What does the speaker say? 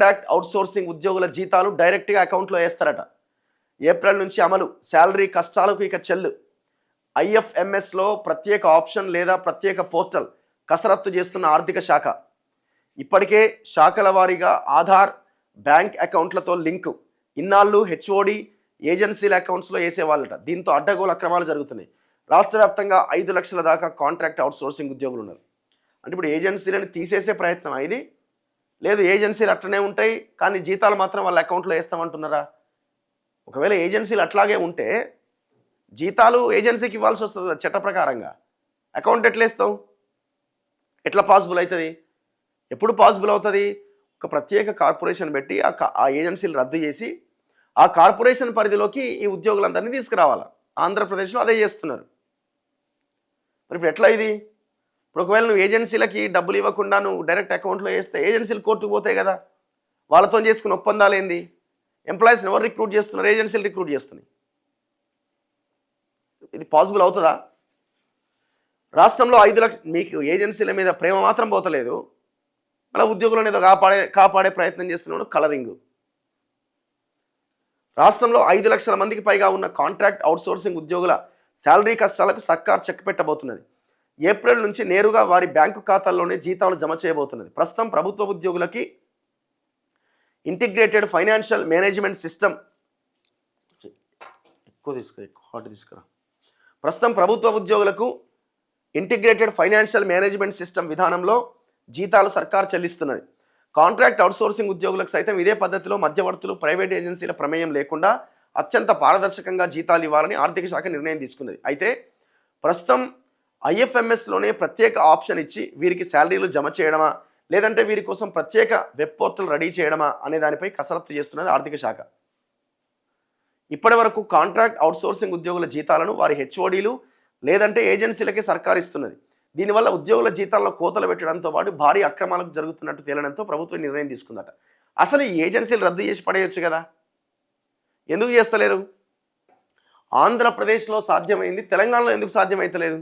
Contract outsourcing ఉద్యోగుల జీతాలు డైరెక్ట్గా అకౌంట్లో వేస్తారట. ఏప్రిల్ నుంచి అమలు. శాలరీ కష్టాలకు ఇక చెల్లు. ఐఎఫ్ఎంఎస్లో ప్రత్యేక ఆప్షన్ లేదా ప్రత్యేక పోర్టల్ కసరత్తు చేస్తున్న ఆర్థిక శాఖ. ఇప్పటికే శాఖల వారీగా ఆధార్, బ్యాంక్ అకౌంట్లతో లింకు. ఇన్నాళ్ళు హెచ్ఓడి ఏజెన్సీల అకౌంట్స్లో వేసేవాళ్ళట. దీంతో అడ్డగోలు అక్రమాలు జరుగుతున్నాయి. రాష్ట్ర వ్యాప్తంగా 5 లక్షల దాకా కాంట్రాక్ట్ అవుట్సోర్సింగ్ ఉద్యోగులు ఉన్నారు. అంటే ఇప్పుడు ఏజెన్సీలను తీసేసే ప్రయత్నం ఇది లేదు. ఏజెన్సీలు అట్లనే ఉంటాయి, కానీ జీతాలు మాత్రం వాళ్ళ అకౌంట్లో వేస్తామంటున్నారా? ఒకవేళ ఏజెన్సీలు అట్లాగే ఉంటే జీతాలు ఏజెన్సీకి ఇవ్వాల్సి వస్తుంది చట్ట ప్రకారంగా. అకౌంట్ ఎట్లా వేస్తావు? ఎట్లా పాసిబుల్ అవుతుంది? ఎప్పుడు పాసిబుల్ అవుతుంది? ఒక ప్రత్యేక కార్పొరేషన్ పెట్టి ఆ ఏజెన్సీలు రద్దు చేసి ఆ కార్పొరేషన్ పరిధిలోకి ఈ ఉద్యోగులందరినీ తీసుకురావాలి. ఆంధ్రప్రదేశ్లో అదే చేస్తున్నారు. మరి ఇప్పుడు ఎట్లా ఇది? ఇప్పుడు ఒకవేళ నువ్వు ఏజెన్సీలకి డబ్బులు ఇవ్వకుండా నువ్వు డైరెక్ట్ అకౌంట్లో వేస్తే ఏజెన్సీలు కోర్టుకు పోతాయి కదా. వాళ్ళతో చేసుకున్న ఒప్పందాలు ఏంది? ఎంప్లాయీస్ని ఎవరు రిక్రూట్ చేస్తున్నారు? ఏజెన్సీలు రిక్రూట్ చేస్తున్నాయి. ఇది పాసిబుల్ అవుతుందా? రాష్ట్రంలో 5 లక్షలు మీకు ఏజెన్సీల మీద ప్రేమ మాత్రం పోతలేదు, మళ్ళీ ఉద్యోగులను ఏదో కాపాడే ప్రయత్నం చేస్తున్నాడు కలరింగ్. రాష్ట్రంలో 5 లక్షల మందికి పైగా ఉన్న కాంట్రాక్ట్ అవుట్సోర్సింగ్ ఉద్యోగుల శాలరీ కష్టాలకు సర్కార్ చెక్ పెట్టబోతున్నది. ఏప్రిల్ నుంచి నేరుగా వారి బ్యాంకు ఖాతాల్లోనే జీతాలు జమ చేయబోతున్నది. ప్రస్తుతం ప్రభుత్వ ఉద్యోగులకి ఇంటిగ్రేటెడ్ ఫైనాన్షియల్ మేనేజ్మెంట్ సిస్టమ్ ప్రస్తుతం ప్రభుత్వ ఉద్యోగులకు ఇంటిగ్రేటెడ్ ఫైనాన్షియల్ మేనేజ్మెంట్ సిస్టమ్ విధానంలో జీతాలు సర్కారు చెల్లిస్తున్నది. కాంట్రాక్ట్ అవుట్సోర్సింగ్ ఉద్యోగులకు సైతం ఇదే పద్ధతిలో మధ్యవర్తులు, ప్రైవేట్ ఏజెన్సీల ప్రమేయం లేకుండా అత్యంత పారదర్శకంగా జీతాలు ఇవ్వాలని ఆర్థిక శాఖ నిర్ణయం తీసుకున్నది. అయితే ప్రస్తుతం ఐఎఫ్ఎంఎస్లోనే ప్రత్యేక ఆప్షన్ ఇచ్చి వీరికి శాలరీలు జమ చేయడమా, లేదంటే వీరి కోసం ప్రత్యేక వెబ్ పోర్టల్ రెడీ చేయడమా అనే దానిపై కసరత్తు చేస్తున్నది ఆర్థిక శాఖ. ఇప్పటి వరకు కాంట్రాక్ట్ అవుట్సోర్సింగ్ ఉద్యోగుల జీతాలను వారి హెచ్ఓడీలు లేదంటే ఏజెన్సీలకే సర్కారు ఇస్తున్నది. దీనివల్ల ఉద్యోగుల జీతాల్లో కోతలు పెట్టడంతో పాటు భారీ అక్రమాలకు జరుగుతున్నట్టు తేలడంతో ప్రభుత్వం నిర్ణయం తీసుకుందట. అసలు ఈ ఏజెన్సీలు రద్దు చేసి పడేయచ్చు కదా, ఎందుకు చేస్తలేరు? ఆంధ్రప్రదేశ్లో సాధ్యమైంది, తెలంగాణలో ఎందుకు సాధ్యమైతలేదు?